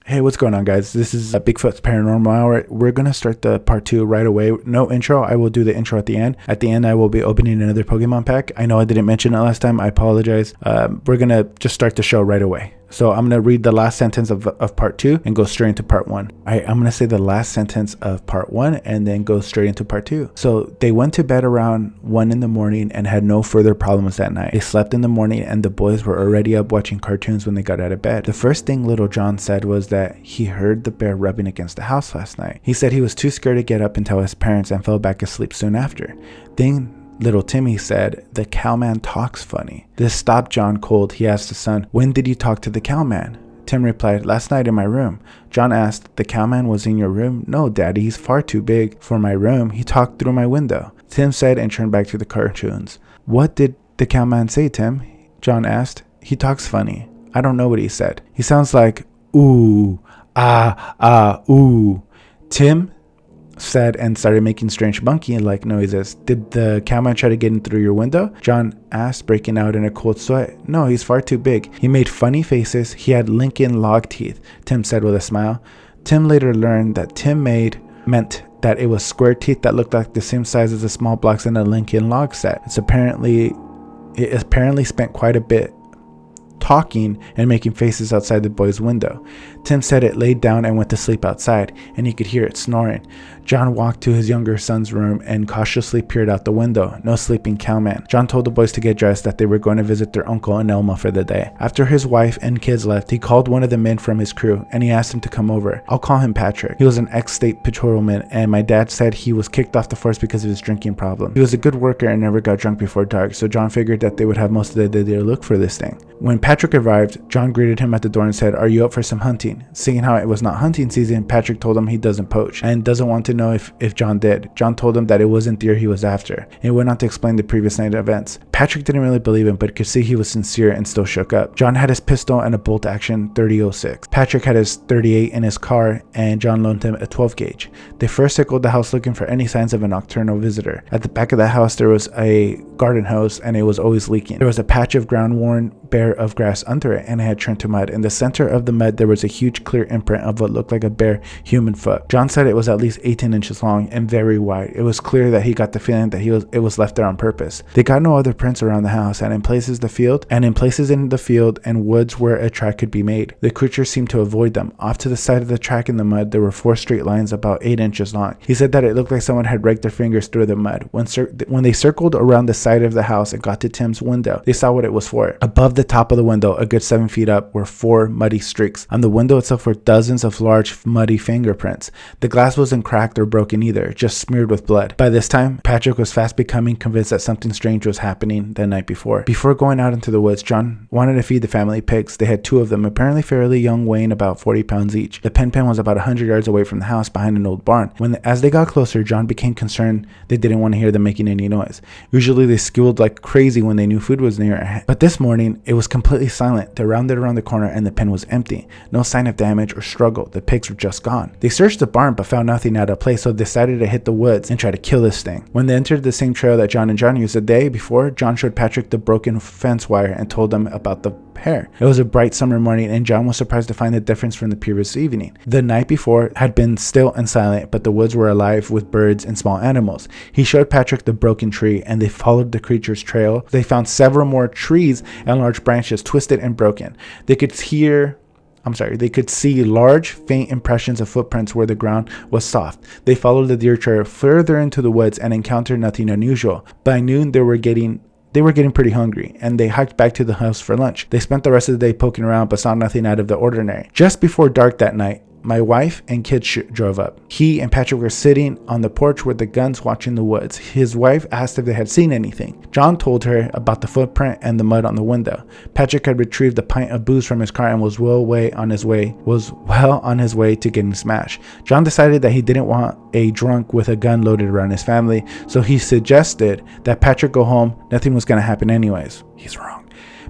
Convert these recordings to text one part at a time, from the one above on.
Hey, what's going on, guys? This is Bigfoot's Paranormal Hour. We're going to start the part 2 right away. No intro. I will do the intro at the end. At the end, I will be opening another Pokemon pack. I know I didn't mention it last time. I apologize. We're going to just start the show right away. So I'm going to read the last sentence of part 2 and go straight into part 1. I'm going to say the last sentence of part 1 and then go straight into part 2. So they went to bed around 1 in the morning and had no further problems that night. They slept in the morning and the boys were already up watching cartoons when they got out of bed. The first thing little John said was that he heard the bear rubbing against the house last night. He said he was too scared to get up and tell his parents and fell back asleep soon after. Then little Timmy said, "The cowman talks funny." This stopped John cold. He asked his son, "When did you talk to the cowman?" Tim replied, "Last night in my room." John asked, "The cowman was in your room?" "No, Daddy, he's far too big for my room. He talked through my window," Tim said and turned back to the cartoons. "What did the cowman say, Tim?" John asked. "He talks funny." "I don't know what he said. He sounds like, ooh, ooh," Tim said and started making strange monkey-like noises. "Did the cowman try to get in through your window?" John asked, breaking out in a cold sweat. "No, he's far too big. He made funny faces. He had Lincoln log teeth," Tim said with a smile. Tim later learned that meant that it was square teeth that looked like the same size as the small blocks in a Lincoln log set. It apparently spent quite a bit talking and making faces outside the boy's window. Tim said it laid down and went to sleep outside, and he could hear it snoring. John walked to his younger son's room and cautiously peered out the window. No sleeping cowman. John told the boys to get dressed, that they were going to visit their uncle in Elma for the day. After his wife and kids left, he called one of the men from his crew and he asked him to come over. "I'll call him Patrick. He was an ex-state patrolman, and my dad said he was kicked off the force because of his drinking problem. He was a good worker and never got drunk before dark, so John figured that they would have most of the day to look for this thing." When Patrick arrived, John greeted him at the door and said, "Are you up for some hunting?" Seeing how it was not hunting season, Patrick told him he doesn't poach and doesn't want to know if John did. John told him that it wasn't deer he was after, and went on to explain the previous night events. Patrick didn't really believe him, but could see he was sincere and still shook up. John had his pistol and a bolt-action .30-06. Patrick had his .38 in his car, and John loaned him a 12 gauge. They first circled the house looking for any signs of a nocturnal visitor. At the back of the house, there was a garden hose, and it was always leaking. There was a patch of ground worn bare of grass under it, and it had turned to mud. In the center of the mud, there was a huge clear imprint of what looked like a bare human foot. John said it was at least 18 inches long and very wide. It was clear that he got the feeling that it was left there on purpose. They got no other prints around the house, and in places in the field and woods where a track could be made, the creature seemed to avoid them. Off to the side of the track in the mud, there were 4 straight lines about 8 inches long. He said that it looked like someone had raked their fingers through the mud. When they circled around the side of the house and got to Tim's window, they saw what it was for. Above the top of the window, a good 7 feet up, were 4 muddy streaks. On the window itself were dozens of large muddy fingerprints. The glass wasn't cracked or broken either, just smeared with blood. By this time, Patrick was fast becoming convinced that something strange was happening the night before. Before going out into the woods, John wanted to feed the family pigs. They had 2 of them, apparently fairly young, weighing about 40 pounds each. The pen was about 100 yards away from the house behind an old barn. As they got closer, John became concerned they didn't want to hear them making any noise. Usually they squealed like crazy when they knew food was near, but this morning it was completely silent. They rounded around the corner and the pen was empty. No sign of damage or struggle. The pigs were just gone. They searched the barn but found nothing out of place, so decided to hit the woods and try to kill this thing. When they entered the same trail that John used the day before, John showed Patrick the broken fence wire and told them about the hair. It was a bright summer morning, and John was surprised to find the difference from the previous evening. The night before had been still and silent, but the woods were alive with birds and small animals. He showed Patrick the broken tree, and they followed the creature's trail. They found several more trees and large branches twisted and broken. They could see large, faint impressions of footprints where the ground was soft. They followed the deer trail further into the woods and encountered nothing unusual. By noon, they were getting pretty hungry, and they hiked back to the house for lunch. They spent the rest of the day poking around, but saw nothing out of the ordinary. Just before dark that night, my wife and kids drove up. He and Patrick were sitting on the porch with the guns watching the woods. His wife asked if they had seen anything. John told her about the footprint and the mud on the window. Patrick had retrieved a pint of booze from his car and was well on his way to getting smashed. John decided that he didn't want a drunk with a gun loaded around his family, so he suggested that Patrick go home. Nothing was going to happen anyways. He's wrong.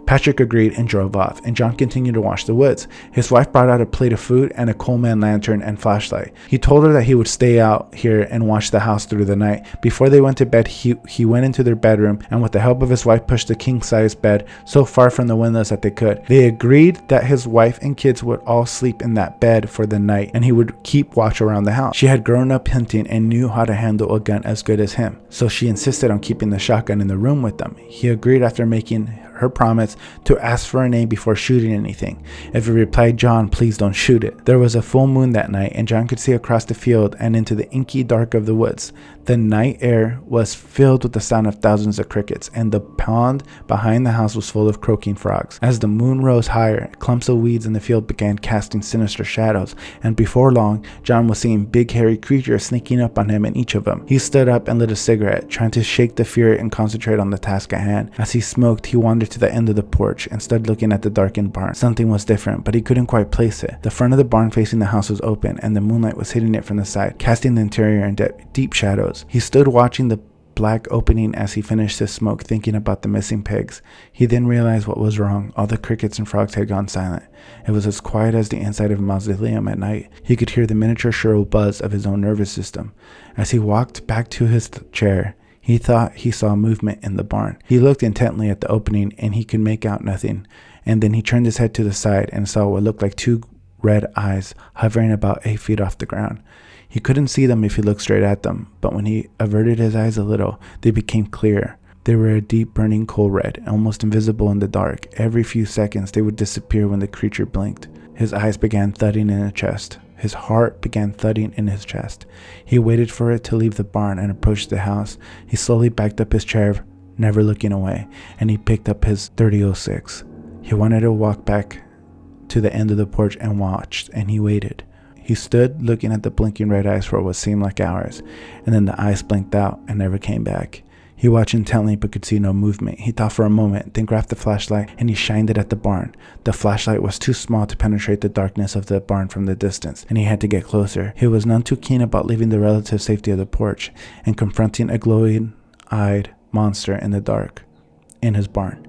Patrick agreed and drove off, and John continued to watch the woods. His wife brought out a plate of food and a Coleman lantern and flashlight. He told her that he would stay out here and watch the house through the night. Before they went to bed, he went into their bedroom and with the help of his wife pushed the king-size bed so far from the windows that they could. They agreed that his wife and kids would all sleep in that bed for the night and he would keep watch around the house. She had grown up hunting and knew how to handle a gun as good as him, so she insisted on keeping the shotgun in the room with them. He agreed after making her promise to ask for a name before shooting anything. If he replied, "John, please don't shoot it." There was a full moon that night and John could see across the field and into the inky dark of the woods. The night air was filled with the sound of thousands of crickets, and the pond behind the house was full of croaking frogs. As the moon rose higher, clumps of weeds in the field began casting sinister shadows, and before long, John was seeing big hairy creatures sneaking up on him in each of them. He stood up and lit a cigarette, trying to shake the fear and concentrate on the task at hand. As he smoked, he wandered to the end of the porch and stood looking at the darkened barn. Something was different, but he couldn't quite place it. The front of the barn facing the house was open, and the moonlight was hitting it from the side, casting the interior in deep shadows. He stood watching the black opening as he finished his smoke, thinking about the missing pigs. He then realized what was wrong. All the crickets and frogs had gone silent. It was as quiet as the inside of a mausoleum at night. He could hear the miniature shrill buzz of his own nervous system. As he walked back to his chair, he thought he saw movement in the barn. He looked intently at the opening and he could make out nothing. And then he turned his head to the side and saw what looked like two red eyes hovering about 8 feet off the ground. He couldn't see them if he looked straight at them, but when he averted his eyes a little, they became clear. They were a deep burning coal red, almost invisible in the dark. Every few seconds they would disappear when the creature blinked. His eyes began thudding in his chest. His heart began thudding in his chest. He waited for it to leave the barn and approached the house. He slowly backed up his chair, never looking away, and he picked up his .30-06. He wanted to walk back to the end of the porch and watched, and he waited. He stood looking at the blinking red eyes for what seemed like hours, and then the eyes blinked out and never came back. He watched intently but could see no movement. He thought for a moment, then grabbed the flashlight and he shined it at the barn. The flashlight was too small to penetrate the darkness of the barn from the distance, and he had to get closer. He was none too keen about leaving the relative safety of the porch and confronting a glowing-eyed monster in the dark in his barn.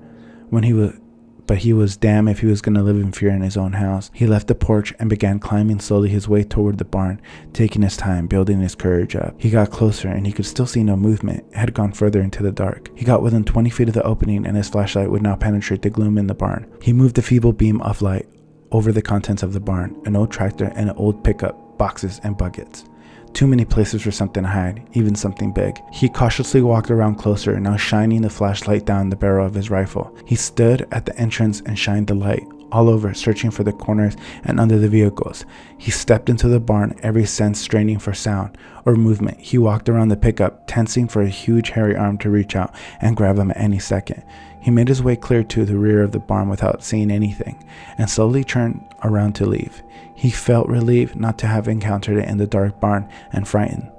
But he was damned if he was going to live in fear in his own house. He left the porch and began climbing slowly his way toward the barn, taking his time, building his courage up. He got closer and he could still see no movement. It had gone further into the dark. He got within 20 feet of the opening and his flashlight would now penetrate the gloom in the barn. He moved a feeble beam of light over the contents of the barn, an old tractor and an old pickup, boxes and buckets. Too many places for something to hide, even something big. He cautiously walked around closer, now shining the flashlight down the barrel of his rifle. He stood at the entrance and shined the light all over, searching for the corners and under the vehicles. He stepped into the barn, every sense straining for sound or movement. He walked around the pickup, tensing for a huge hairy arm to reach out and grab him at any second. He made his way clear to the rear of the barn without seeing anything, and slowly turned around to leave. He felt relieved not to have encountered it in the dark barn and frightened,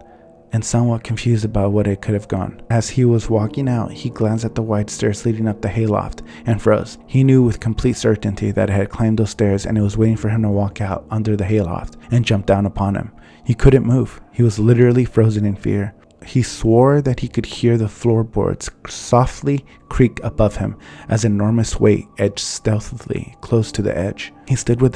and somewhat confused about what it could have gone. As he was walking out, he glanced at the wide stairs leading up the hayloft and froze. He knew with complete certainty that it had climbed those stairs and it was waiting for him to walk out under the hayloft and jump down upon him. He couldn't move. He was literally frozen in fear. He swore that he could hear the floorboards softly creak above him as an enormous weight edged stealthily close to the edge. He stood with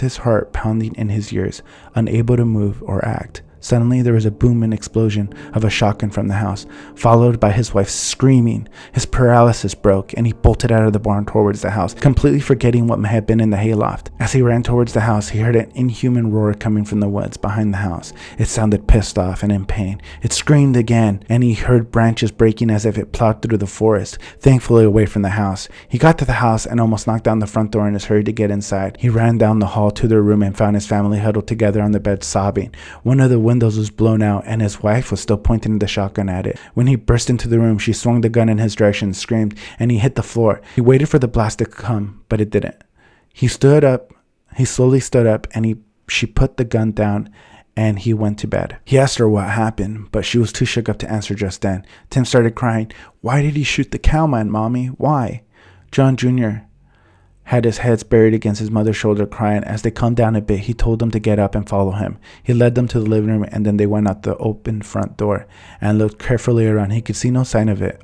his heart pounding in his ears, unable to move or act. Suddenly, there was a boom and explosion of a shotgun from the house, followed by his wife screaming. His paralysis broke, and he bolted out of the barn towards the house, completely forgetting what had been in the hayloft. As he ran towards the house, he heard an inhuman roar coming from the woods behind the house. It sounded pissed off and in pain. It screamed again, and he heard branches breaking as if it plowed through the forest, thankfully away from the house. He got to the house and almost knocked down the front door in his hurry to get inside. He ran down the hall to their room and found his family huddled together on the bed sobbing. One of the windows was blown out and his wife was still pointing the shotgun at it. When he burst into the room, she swung the gun in his direction and screamed, and he hit the floor. He waited for the blast to come, but it didn't. He slowly stood up and she put the gun down and he went to bed. He asked her what happened, but she was too shook up to answer just then. Tim started crying. "Why did he shoot the cowman, Mommy? Why?" John Jr. had his head buried against his mother's shoulder, crying. As they calmed down a bit, he told them to get up and follow him. He led them to the living room, and then they went out the open front door and looked carefully around. He could see no sign of it.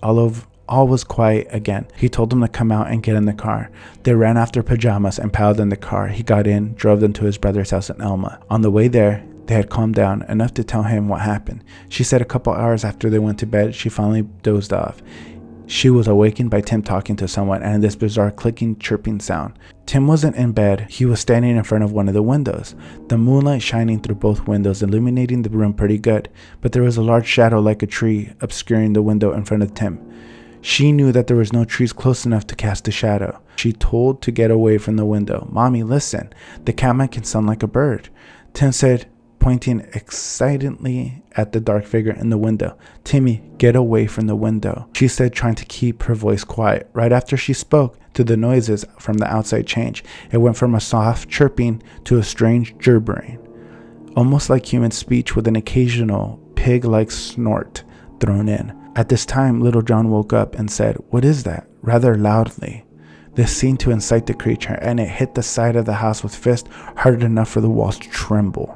all was quiet again. He told them to come out and get in the car. They ran after pajamas and piled in the car. He got in, drove them to his brother's house in Elma. On the way there, they had calmed down enough to tell him what happened. She said a couple hours after they went to bed, she finally dozed off. She was awakened by Tim talking to someone and this bizarre clicking, chirping sound. Tim wasn't in bed. He was standing in front of one of the windows. The moonlight shining through both windows, illuminating the room pretty good, but there was a large shadow like a tree obscuring the window in front of Tim. She knew that there was no trees close enough to cast a shadow. She told to get away from the window. "Mommy, listen. The Cowman can sound like a bird." Tim said, pointing excitedly at the dark figure in the window, "Timmy, get away from the window," she said, trying to keep her voice quiet. Right after she spoke, to the noises from the outside changed. It went from a soft chirping to a strange gibbering, almost like human speech with an occasional pig-like snort thrown in. At this time, little John woke up and said, "What is that?" rather loudly. This seemed to incite the creature, and it hit the side of the house with fist hard enough for the walls to tremble.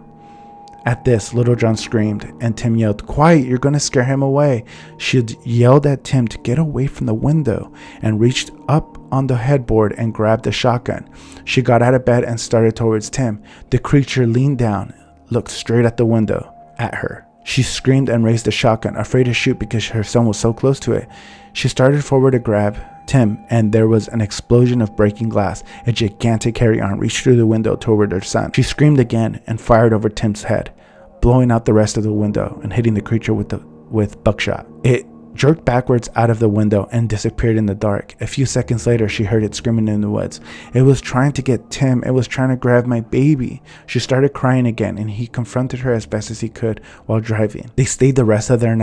At this, little John screamed, and Tim yelled, "Quiet, you're going to scare him away." She yelled at Tim to get away from the window and reached up on the headboard and grabbed the shotgun. She got out of bed and started towards Tim. The creature leaned down, looked straight at the window, at her. She screamed and raised the shotgun, afraid to shoot because her son was so close to it. She started forward to grab Tim, and there was an explosion of breaking glass. A gigantic hairy arm reached through the window toward her son. She screamed again and fired over Tim's head, blowing out the rest of the window and hitting the creature with buckshot. It jerked backwards out of the window and disappeared in the dark. A few seconds later, she heard it screaming in the woods. "It was trying to get Tim. It was trying to grab my baby." She started crying again, and he confronted her as best as he could while driving. They stayed the rest of that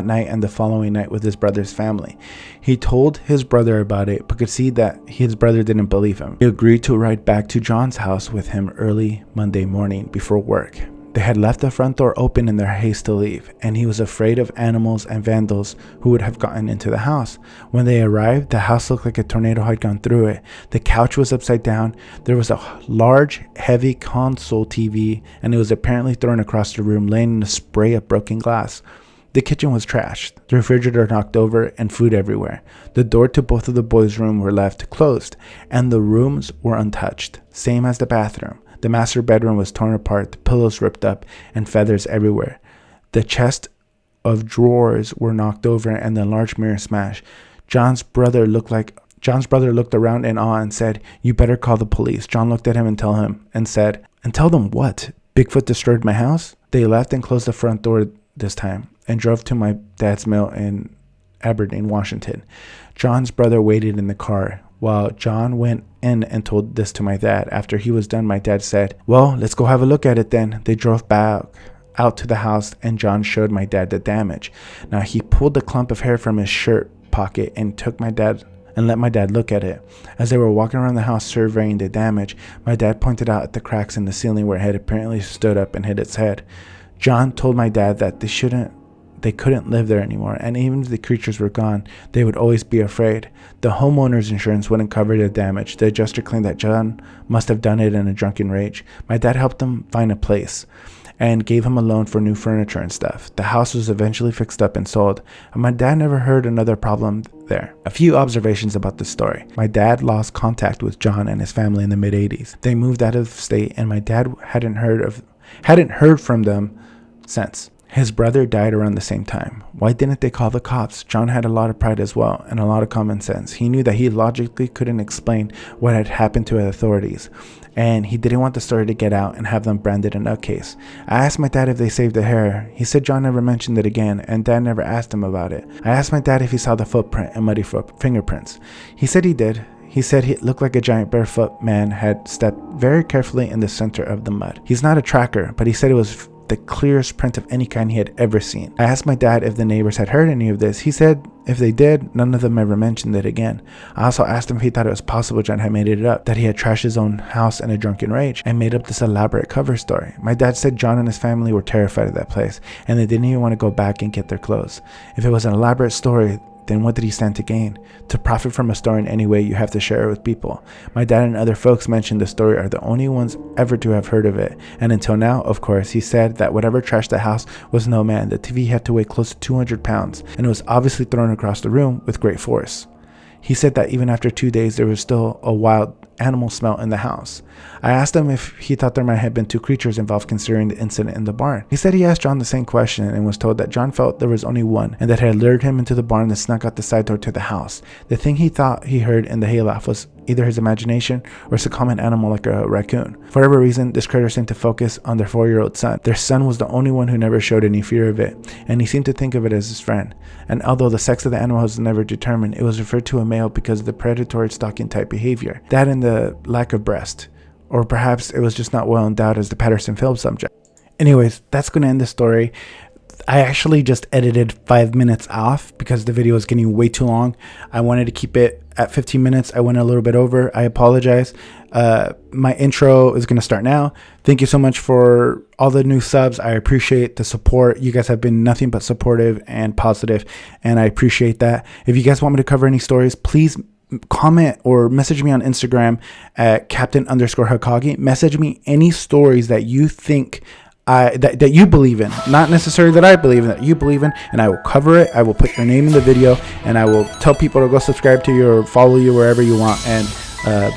night and the following night with his brother's family. He told his brother about it, but could see that his brother didn't believe him. He agreed to ride back to John's house with him early Monday morning before work. They had left the front door open in their haste to leave, and he was afraid of animals and vandals who would have gotten into the house. When they arrived, the house looked like a tornado had gone through it. The couch was upside down. There was a large, heavy console TV, and it was apparently thrown across the room, laying in a spray of broken glass. The kitchen was trashed, the refrigerator knocked over, and food everywhere. The door to both of the boys' rooms were left closed, and the rooms were untouched, same as the bathroom. The master bedroom was torn apart, the pillows ripped up, and feathers everywhere. The chest of drawers were knocked over, and the large mirror smashed. John's brother looked around in awe and said, "You better call the police." John looked at him and said, "And tell them what? Bigfoot destroyed my house?" They left and closed the front door this time and drove to my dad's mill in Aberdeen, Washington. John's brother waited in the car while John went in and told this to my dad. After he was done, my dad said, "Well, let's go have a look at it then." They drove back out to the house, and John showed my dad the damage. Now he pulled a clump of hair from his shirt pocket and let my dad look at it. As they were walking around the house surveying the damage, my dad pointed out at the cracks in the ceiling where it had apparently stood up and hit its head. John told my dad that they couldn't live there anymore, and even if the creatures were gone, they would always be afraid. The homeowner's insurance wouldn't cover the damage. The adjuster claimed that John must have done it in a drunken rage. My dad helped him find a place and gave him a loan for new furniture and stuff. The house was eventually fixed up and sold, and my dad never heard another problem there. A few observations about the story. My dad lost contact with John and his family in the mid-80s. They moved out of state, and my dad hadn't heard from them since. His brother died around the same time. Why didn't they call the cops? John had a lot of pride as well, and a lot of common sense. He knew that he logically couldn't explain what had happened to the authorities, and he didn't want the story to get out and have them branded a nutcase. I asked my dad if they saved the hair. He said John never mentioned it again, and Dad never asked him about it. I asked my dad if he saw the footprint and muddy fingerprints. He said he did. He said it looked like a giant barefoot man had stepped very carefully in the center of the mud. He's not a tracker, but he said it was the clearest print of any kind he had ever seen. I asked my dad if the neighbors had heard any of this. He said if they did, none of them ever mentioned it again. I also asked him if he thought it was possible John had made it up, that he had trashed his own house in a drunken rage and made up this elaborate cover story. My dad said John and his family were terrified of that place, and they didn't even want to go back and get their clothes. If it was an elaborate story, then what did he stand to gain? To profit from a story in any way, you have to share it with people. My dad and other folks mentioned the story are the only ones ever to have heard of it. And until now, of course, he said that whatever trashed the house was no man. The TV had to weigh close to 200 pounds, and it was obviously thrown across the room with great force. He said that even after 2 days, there was still a wild animal smell in the house. I asked him if he thought there might have been two creatures involved considering the incident in the barn. He said he asked John the same question and was told that John felt there was only one and that had lured him into the barn and snuck out the side door to the house. The thing he thought he heard in the hayloft was either his imagination or some common animal like a raccoon. For whatever reason, this critter seemed to focus on their 4-year-old son. Their son was the only one who never showed any fear of it, and he seemed to think of it as his friend. And although the sex of the animal was never determined, it was referred to a male because of the predatory stalking type behavior. That and the lack of breast. Or perhaps it was just not well endowed as the Patterson film subject. Anyways, that's going to end the story. I actually just edited 5 minutes off because the video was getting way too long. I wanted to keep it at 15 minutes. I went a little bit over. I apologize. My intro is going to start now. Thank you so much for all the new subs. I appreciate the support. You guys have been nothing but supportive and positive, and I appreciate that. If you guys want me to cover any stories, please comment or message me on Instagram at Captain_Hakagi. Message me any stories that you think that you believe in, not necessarily that I believe in, that you believe in, and I will cover it. I will put your name in the video, and I will tell people to go subscribe to you or follow you wherever you want, and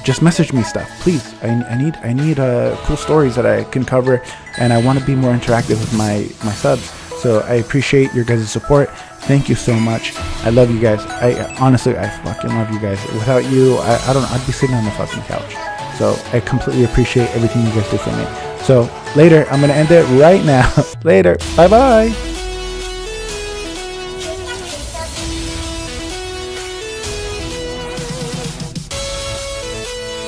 just message me stuff, please. I need cool stories that I can cover, and I want to be more interactive with my subs. So I appreciate your guys' support. Thank you so much. I love you guys. I honestly, I fucking love you guys. Without you, I don't know, I'd be sitting on the fucking couch. So I completely appreciate everything you guys do for me. So later, I'm going to end it right now. Later. Bye-bye.